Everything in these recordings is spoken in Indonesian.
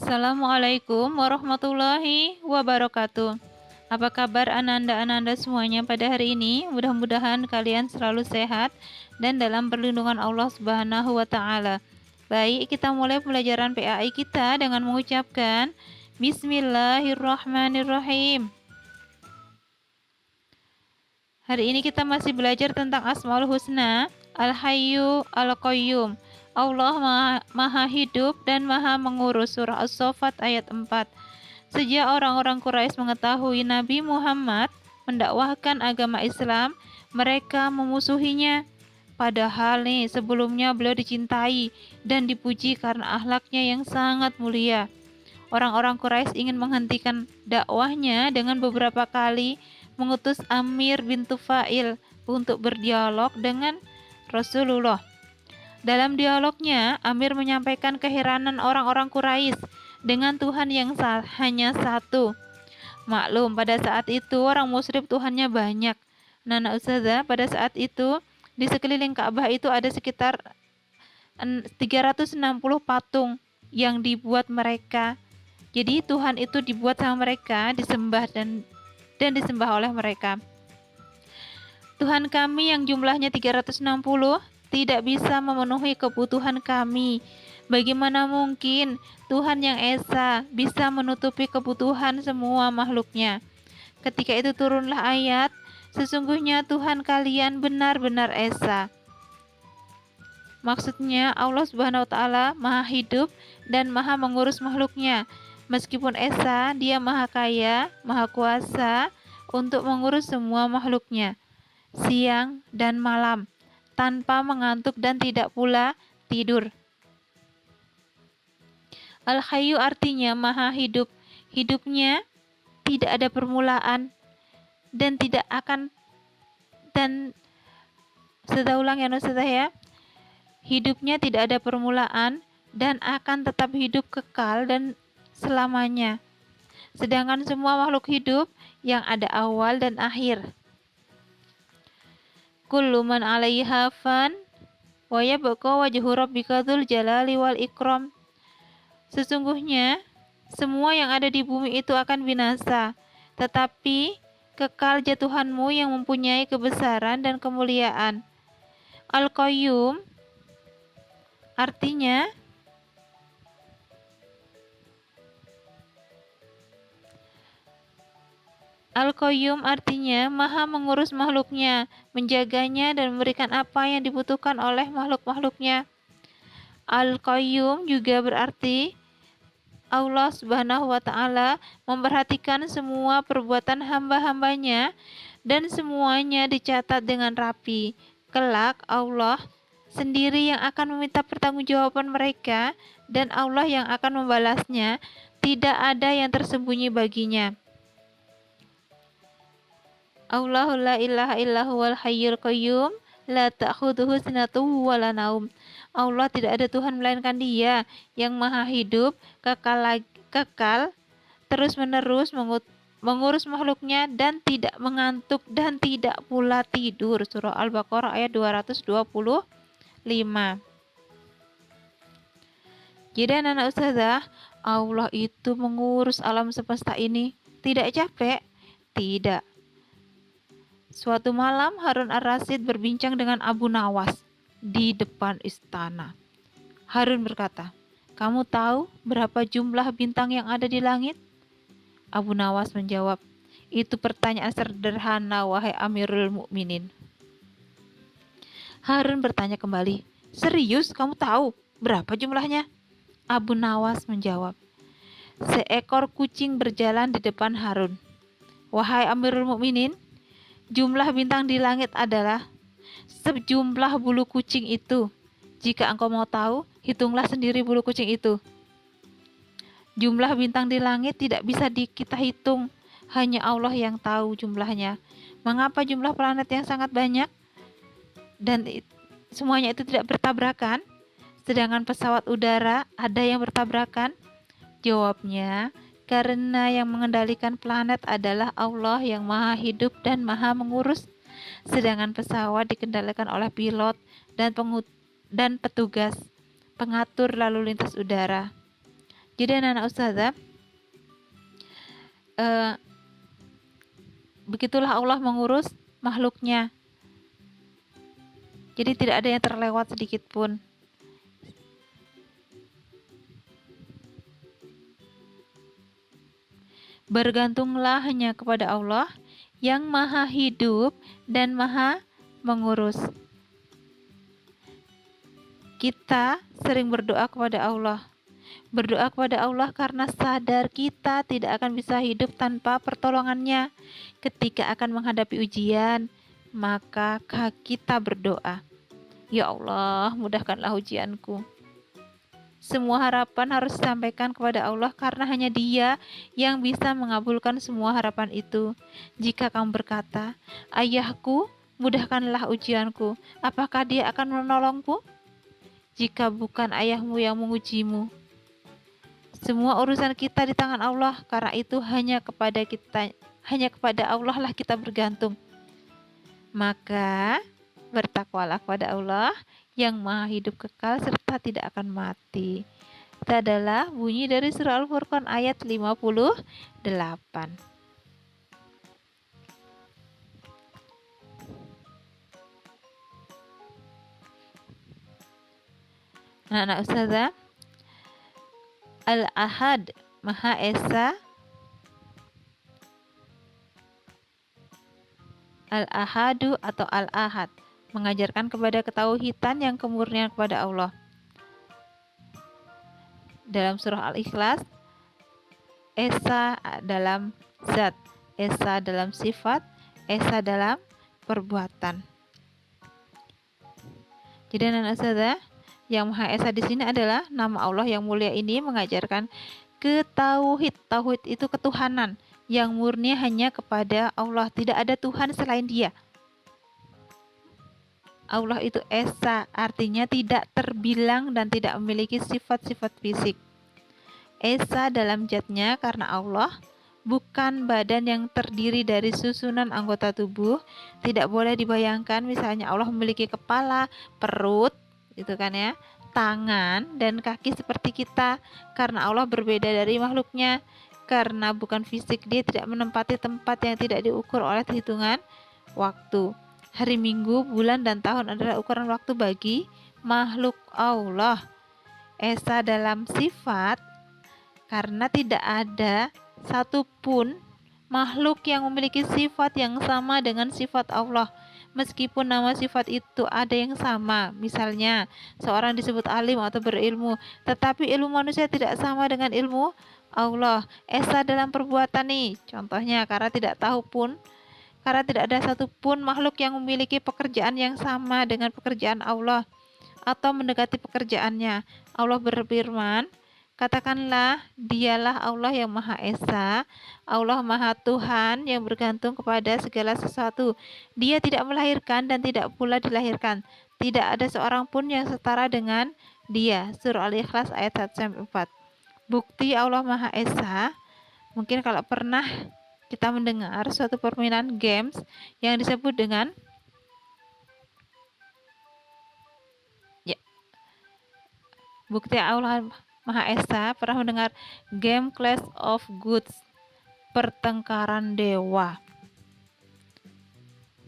Assalamualaikum warahmatullahi wabarakatuh. Apa kabar ananda-ananda semuanya pada hari ini? Mudah-mudahan kalian selalu sehat dan dalam perlindungan Allah Subhanahu wa taala. Baik, kita mulai pelajaran PAI kita dengan mengucapkan Bismillahirrahmanirrahim. Hari ini kita masih belajar tentang Asmaul Husna, Al-Hayyu, Al-Qayyum. Allah maha hidup dan maha mengurus. Surah As-Saffat ayat 4. Sejak orang-orang Quraisy mengetahui Nabi Muhammad mendakwahkan agama Islam, mereka memusuhinya. Padahal sebelumnya beliau dicintai dan dipuji karena akhlaknya yang sangat mulia. Orang-orang Quraisy ingin menghentikan dakwahnya dengan beberapa kali mengutus Amir bin Tufail untuk berdialog dengan Rasulullah. Dalam dialognya, Amir menyampaikan keheranan orang-orang Quraisy dengan Tuhan yang hanya satu. Maklum, pada saat itu orang musyrik Tuhannya banyak. Nana Ustazah, pada saat itu di sekeliling Ka'bah itu ada sekitar 360 patung yang dibuat mereka. Jadi Tuhan itu dibuat sama mereka, disembah dan disembah oleh mereka. Tuhan kami yang jumlahnya 360 tidak bisa memenuhi kebutuhan kami. Bagaimana mungkin Tuhan yang Esa bisa menutupi kebutuhan semua makhluknya? Ketika itu turunlah ayat, sesungguhnya Tuhan kalian benar-benar Esa. Maksudnya Allah Subhanahu wa taala maha hidup dan maha mengurus makhluknya. Meskipun Esa, dia maha kaya, maha kuasa untuk mengurus semua makhluknya, siang dan malam, tanpa mengantuk dan tidak pula tidur. Al-Hayyu artinya maha hidup. Hidupnya tidak ada permulaan dan tidak akan, dan saya ulang ya Ustazah ya. Hidupnya tidak ada permulaan dan akan tetap hidup kekal dan selamanya. Sedangkan semua makhluk hidup yang ada awal dan akhir. Kullu man 'alaiha fan wa yabqa wajhu rabbika dzul jalali wal ikram. Sesungguhnya semua yang ada di bumi itu akan binasa, tetapi kekal Tuhanmu yang mempunyai kebesaran dan kemuliaan. Al-Qayyum artinya maha mengurus makhluknya, menjaganya dan memberikan apa yang dibutuhkan oleh makhluk-makhluknya. Al-Qayyum juga berarti Allah Subhanahu wa taala memperhatikan semua perbuatan hamba-hambanya dan semuanya dicatat dengan rapi. Kelak Allah sendiri yang akan meminta pertanggungjawaban mereka dan Allah yang akan membalasnya. Tidak ada yang tersembunyi baginya. Allahu la ilaha illahu wal hayyul qayyum la ta'khudhuhu sinatun wa la naum. Allah tidak ada Tuhan melainkan Dia yang maha hidup, kekal terus-menerus mengurus makhluknya dan tidak mengantuk dan tidak pula tidur. Surah Al-Baqarah ayat 225. Jadi anak Ustazah, Allah itu mengurus alam semesta ini tidak capek? Tidak. Suatu malam Harun ar-Rasyid berbincang dengan Abu Nawas di depan istana. Harun berkata, "Kamu tahu berapa jumlah bintang yang ada di langit?" Abu Nawas menjawab, "Itu pertanyaan sederhana, wahai Amirul Mukminin." Harun bertanya kembali, "Serius kamu tahu berapa jumlahnya?" Abu Nawas menjawab, "Seekor kucing berjalan di depan Harun." "Wahai Amirul Mukminin, jumlah bintang di langit adalah sejumlah bulu kucing itu. Jika engkau mau tahu, hitunglah sendiri bulu kucing itu." Jumlah bintang di langit tidak bisa kita hitung, hanya Allah yang tahu jumlahnya. Mengapa jumlah planet yang sangat banyak dan semuanya itu tidak bertabrakan, sedangkan pesawat udara ada yang bertabrakan? Jawabnya, karena yang mengendalikan planet adalah Allah yang maha hidup dan maha mengurus, sedangkan pesawat dikendalikan oleh pilot dan petugas pengatur lalu lintas udara. Jadi anak-anak ustazah, begitulah Allah mengurus makhluknya. Jadi tidak ada yang terlewat sedikit pun. Bergantunglah hanya kepada Allah yang maha hidup dan maha mengurus. Kita sering berdoa kepada Allah. Berdoa kepada Allah karena sadar kita tidak akan bisa hidup tanpa pertolongannya. Ketika akan menghadapi ujian, maka kita berdoa, ya Allah, mudahkanlah ujianku. Semua harapan harus disampaikan kepada Allah karena hanya Dia yang bisa mengabulkan semua harapan itu. Jika kamu berkata, ayahku, mudahkanlah ujianku, apakah Dia akan menolongku? Jika bukan ayahmu yang mengujimu. Semua urusan kita di tangan Allah, karena itu hanya kepada Allah lah kita bergantung. Maka bertakwalah kepada Allah yang maha hidup kekal serta tidak akan mati. Itu adalah bunyi dari surah Al-Furqan ayat 58. Anak-anak ustazah, Al-Ahad, Maha Esa. Al-Ahadu atau Al-Ahad mengajarkan kepada ketauhidan yang kemurnian kepada Allah. Dalam surah Al-Ikhlas, Esa dalam zat, Esa dalam sifat, Esa dalam perbuatan. Jadi anak-anak ustazah, yang Maha Esa di sini adalah nama Allah yang mulia ini mengajarkan ketauhid. Tauhid itu ketuhanan yang murni hanya kepada Allah, tidak ada Tuhan selain Dia. Allah itu Esa, artinya tidak terbilang dan tidak memiliki sifat-sifat fisik. Esa dalam zatnya karena Allah bukan badan yang terdiri dari susunan anggota tubuh. Tidak boleh dibayangkan misalnya Allah memiliki kepala, perut, itu kan ya, tangan dan kaki seperti kita, karena Allah berbeda dari makhluknya. Karena bukan fisik, Dia tidak menempati tempat yang tidak diukur oleh hitungan waktu. Hari, minggu, bulan, dan tahun adalah ukuran waktu bagi makhluk Allah. Esa dalam sifat, karena tidak ada satupun makhluk yang memiliki sifat yang sama dengan sifat Allah. Meskipun nama sifat itu ada yang sama, misalnya seorang disebut alim atau berilmu, tetapi ilmu manusia tidak sama dengan ilmu Allah. Esa dalam perbuatan nih, contohnya karena tidak ada satupun makhluk yang memiliki pekerjaan yang sama dengan pekerjaan Allah atau mendekati pekerjaannya. Allah berfirman, katakanlah, Dialah Allah yang Maha Esa, Allah Maha Tuhan yang bergantung kepada segala sesuatu. Dia tidak melahirkan dan tidak pula dilahirkan. Tidak ada seorang pun yang setara dengan Dia. Surah Al-Ikhlas ayat 1-4. Bukti Allah Maha Esa, mungkin kalau pernah kita mendengar suatu permainan games yang disebut dengan bukti Allah Maha Esa, pernah mendengar game Clash of Gods, pertengkaran dewa.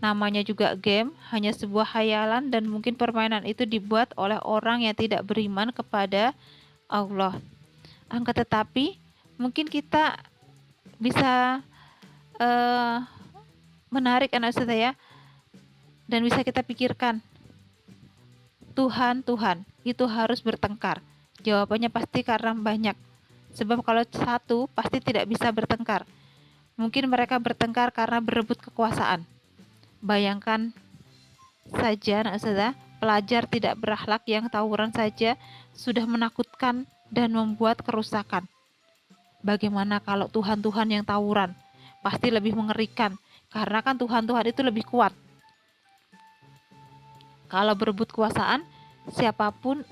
Namanya juga game, hanya sebuah khayalan dan mungkin permainan itu dibuat oleh orang yang tidak beriman kepada Allah. Angka tetapi mungkin kita bisa menarik anak saya dan bisa kita pikirkan, Tuhan itu harus bertengkar. Jawabannya pasti karena banyak. Sebab kalau satu pasti tidak bisa bertengkar. Mungkin mereka bertengkar karena berebut kekuasaan. Bayangkan saja anak saya, pelajar tidak berakhlak yang tawuran saja sudah menakutkan dan membuat kerusakan. Bagaimana kalau Tuhan yang tawuran? Pasti lebih mengerikan, karena kan Tuhan itu lebih kuat. Kalau berebut kekuasaan,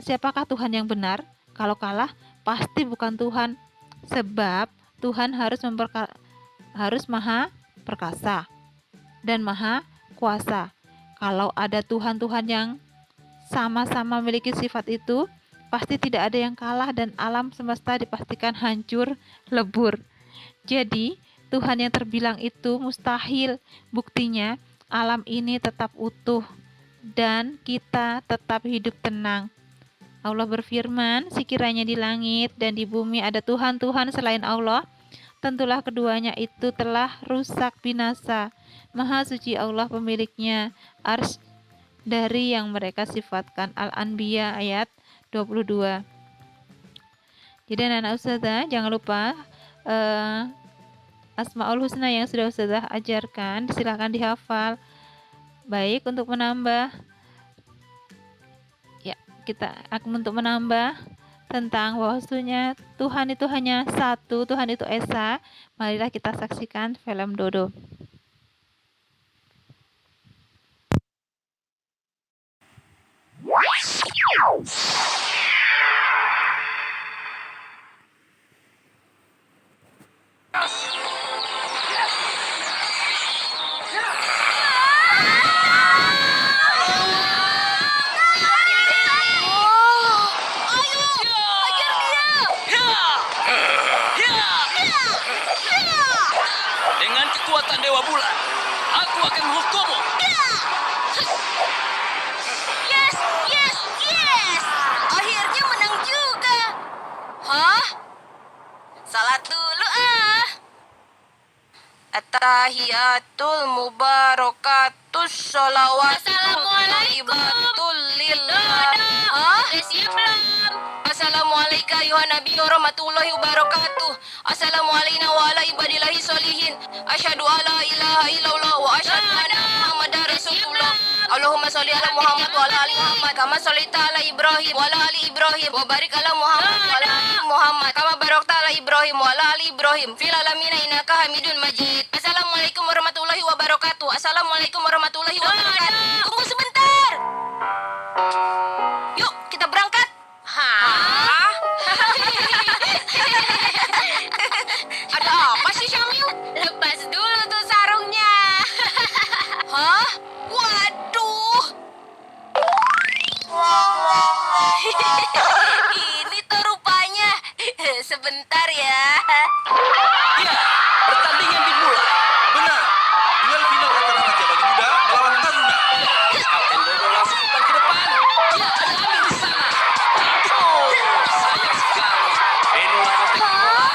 siapakah Tuhan yang benar? Kalau kalah, pasti bukan Tuhan. Sebab Tuhan harus maha perkasa dan maha kuasa. Kalau ada Tuhan yang sama-sama memiliki sifat itu, pasti tidak ada yang kalah dan alam semesta dipastikan hancur lebur. Jadi, Tuhan yang terbilang itu mustahil. Buktinya, alam ini tetap utuh dan kita tetap hidup tenang. Allah berfirman, sekiranya di langit dan di bumi ada Tuhan-Tuhan selain Allah, tentulah keduanya itu telah rusak binasa. Maha suci Allah pemiliknya, arsy dari yang mereka sifatkan. Al-Anbiya ayat 22. Jadi anak-anak ustazah, jangan lupa Asmaul Husna yang sudah ustazah ajarkan, silahkan dihafal. Baik, untuk menambah untuk menambah tentang bahwasanya Tuhan itu hanya satu, Tuhan itu esa, marilah kita saksikan film Dodo. Dengan kekuatan Dewa Bulan, aku akan menghukummu. Yes! Akhirnya menang juga. Hah? Salat dulu ah. At-tahiyatul mubarakatus sholawat. Assalamualaikum. Lillah. Hah? Udah siap belum? Assalamualaikum ayuhan nabi warahmatullahi wabarakatuh. Assalamualaikum wa ala ibadillahi sholihin. Asyhadu alla ilaha illallah wa asyhadu anna muhammadar rasulullah. Allahumma sholli ala Muhammad wa ala ali Muhammad kama shollaita ala Ibrahim wa ala ali Ibrahim wa barik ala Muhammad wa ala ali Muhammad kama barakta ala Ibrahim wa ala ali Ibrahim fil alamin innaka Hamidun Majid. Assalamualaikum warahmatullahi wabarakatuh. Assalamualaikum warahmatullahi wabarakatuh. Tunggu sebentar. Yuk, kita berangkat. Hah? Ada apa sih, Syamil? Lepas dulu tuh sarungnya. Hah? Waduh. Ini tuh rupanya. Sebentar ya. Ya, pertandingan dimulai. Benar. Duel final antara Raja Babi Muda melawan Taruna. Kapten Dodo langsung umpan ke depan. Ya, ada Amin di sana. Oh, sayang sekali. Beno langsung take bola.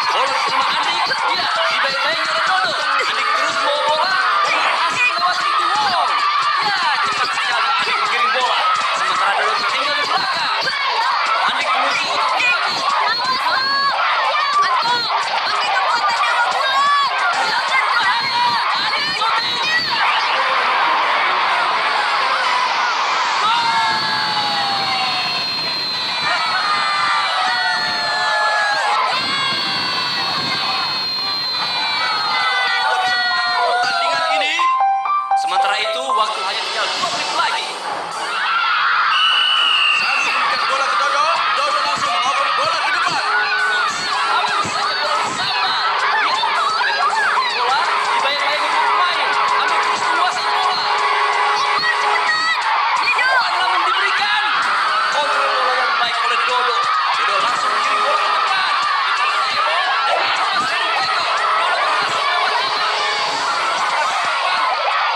Bola diterima Andik. Ya, dibayang-bayang oleh Dodo. Andik terus bawa bola dan berhasil melewati Duwong. Ya, cepat sekali Andik menggiring bola. Sementara Dodo tertinggal di belakang. Andik kemudian lagi. Pakai kekuatan Dewa Bulan. Pertandingan ini. Sementara itu waktu hanya tinggal 2 menit lagi. Sambil memberikan bola ke Dodo, Dodo langsung mengoper bola ke depan. Hampir saja bola disambar. Ya, Amir terus memberi bola, dibayang-bayangi pemain. Amir terus menguasai bola. Umpan namun diberikan. Kontrol bola yang baik oleh Dodo. Dodo langsung mengirim bola ke depan. Kepada Ebo dan mencoba sering tackle. Dodo berhasil melewatinya.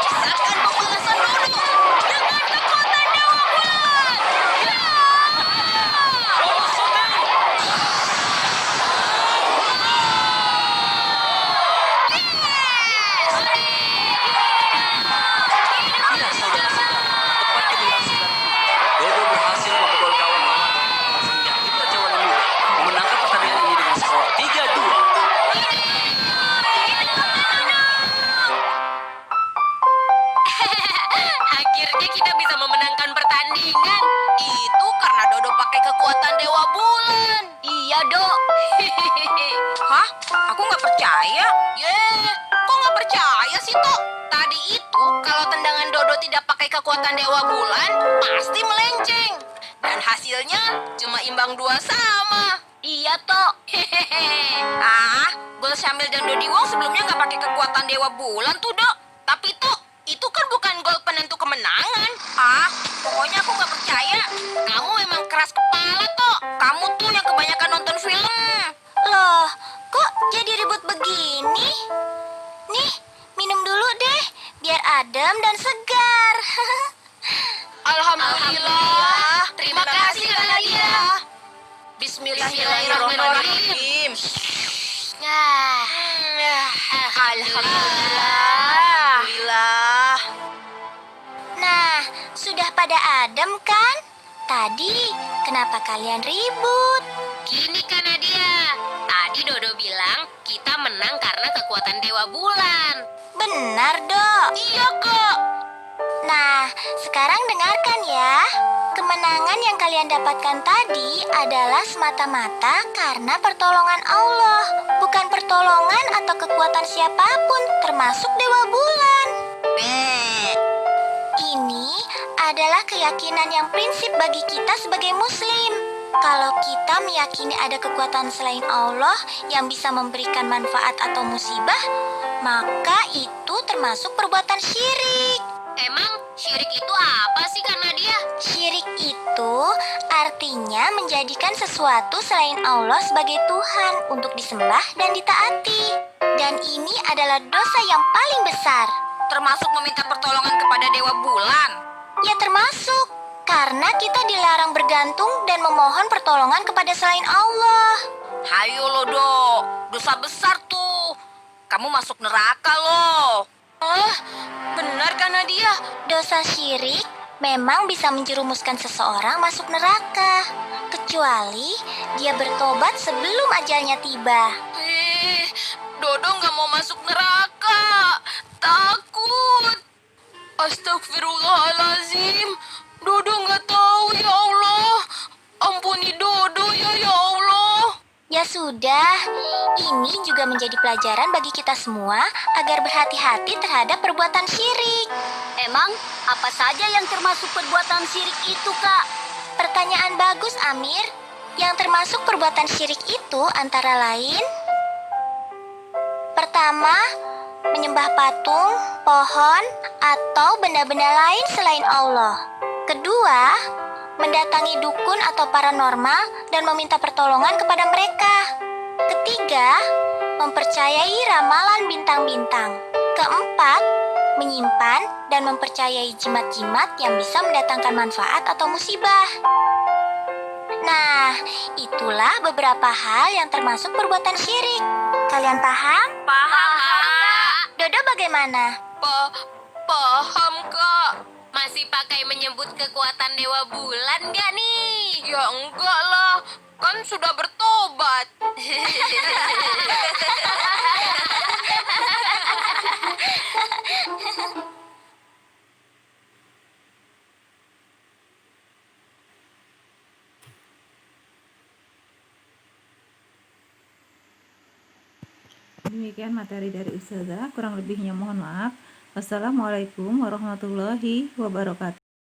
Rasakan pembalasan Dodo dengan kekuatan Dewa Bulan. Dodo shooting. Ya, saudara-saudara, tepat keberhasilan Dodo berhasil membobol gawang lawan. Sehingga tim Raja Wali Muda memenangkan pertandingan ini dengan skor 3-2. Akhirnya kita bisa memenangkan pertandingan. Itu karena Dodo pakai kekuatan Dewa Bulan. Iya, Dok. Hah? Aku nggak percaya. Kok nggak percaya sih, Tok? Tadi itu kalau tendangan Dodo tidak pakai kekuatan Dewa Bulan, pasti melenceng. Dan hasilnya cuma imbang 2-2. Iya, Tok. Gol Syamil dan Dodi Wong sebelumnya nggak pakai kekuatan Dewa Bulan tuh, Dok. Tapi, Tok, itu kan bukan gol penentu kemenangan. Ah, pokoknya aku gak percaya. Kamu emang keras kepala toh. Kamu tuh yang kebanyakan nonton film. Loh, kok jadi ribut begini? Nih, minum dulu deh, biar adem dan segar. Alhamdulillah. Terima kasih Kak Nadia. Bismillahirrahmanirrahim. Nah, Alhamdulillah. Nah, sudah pada adem kan? Tadi, kenapa kalian ribut? Gini Kak Nadia, tadi Dodo bilang kita menang karena kekuatan Dewa Bulan. Benar, Dok. Iya, Kak. Nah, sekarang dengarkan ya. Kemenangan yang kalian dapatkan tadi adalah semata-mata karena pertolongan Allah, bukan pertolongan atau kekuatan siapapun, termasuk Dewa Bulan. Ini adalah keyakinan yang prinsip bagi kita sebagai Muslim. Kalau kita meyakini ada kekuatan selain Allah yang bisa memberikan manfaat atau musibah, maka itu termasuk perbuatan syirik. Emang syirik itu apa sih Kak Nadia? Syirik itu artinya menjadikan sesuatu selain Allah sebagai Tuhan untuk disembah dan ditaati. Dan ini adalah dosa yang paling besar. Termasuk meminta pertolongan kepada Dewa Bulan? Ya termasuk, karena kita dilarang bergantung dan memohon pertolongan kepada selain Allah. Hayo lo Dok, dosa besar tuh. Kamu masuk neraka loh. Oh, benar kan Nadia? Dosa syirik memang bisa menjerumuskan seseorang masuk neraka, kecuali dia bertobat sebelum ajalnya tiba. Dodo nggak mau masuk neraka, takut. Astagfirullahalazim, Dodo nggak tahu ya Allah. Ampuni Dodo ya Allah. Ya sudah, ini juga menjadi pelajaran bagi kita semua agar berhati-hati terhadap perbuatan syirik. Emang apa saja yang termasuk perbuatan syirik itu, Kak? Pertanyaan bagus, Amir. Yang termasuk perbuatan syirik itu antara lain: pertama, menyembah patung, pohon, atau benda-benda lain selain Allah. Kedua, mendatangi dukun atau paranormal dan meminta pertolongan kepada mereka. Ketiga, mempercayai ramalan bintang-bintang. Keempat, menyimpan dan mempercayai jimat-jimat yang bisa mendatangkan manfaat atau musibah. Nah, itulah beberapa hal yang termasuk perbuatan syirik. Kalian paham? Paham. Dodo bagaimana? Paham Kak. Masih pakai menyebut kekuatan Dewa Bulan nggak nih? Ya enggak lah, kan sudah bertobat. Demikian materi dari Ustazah, kurang lebihnya mohon maaf. Wassalamualaikum warahmatullahi wabarakatuh.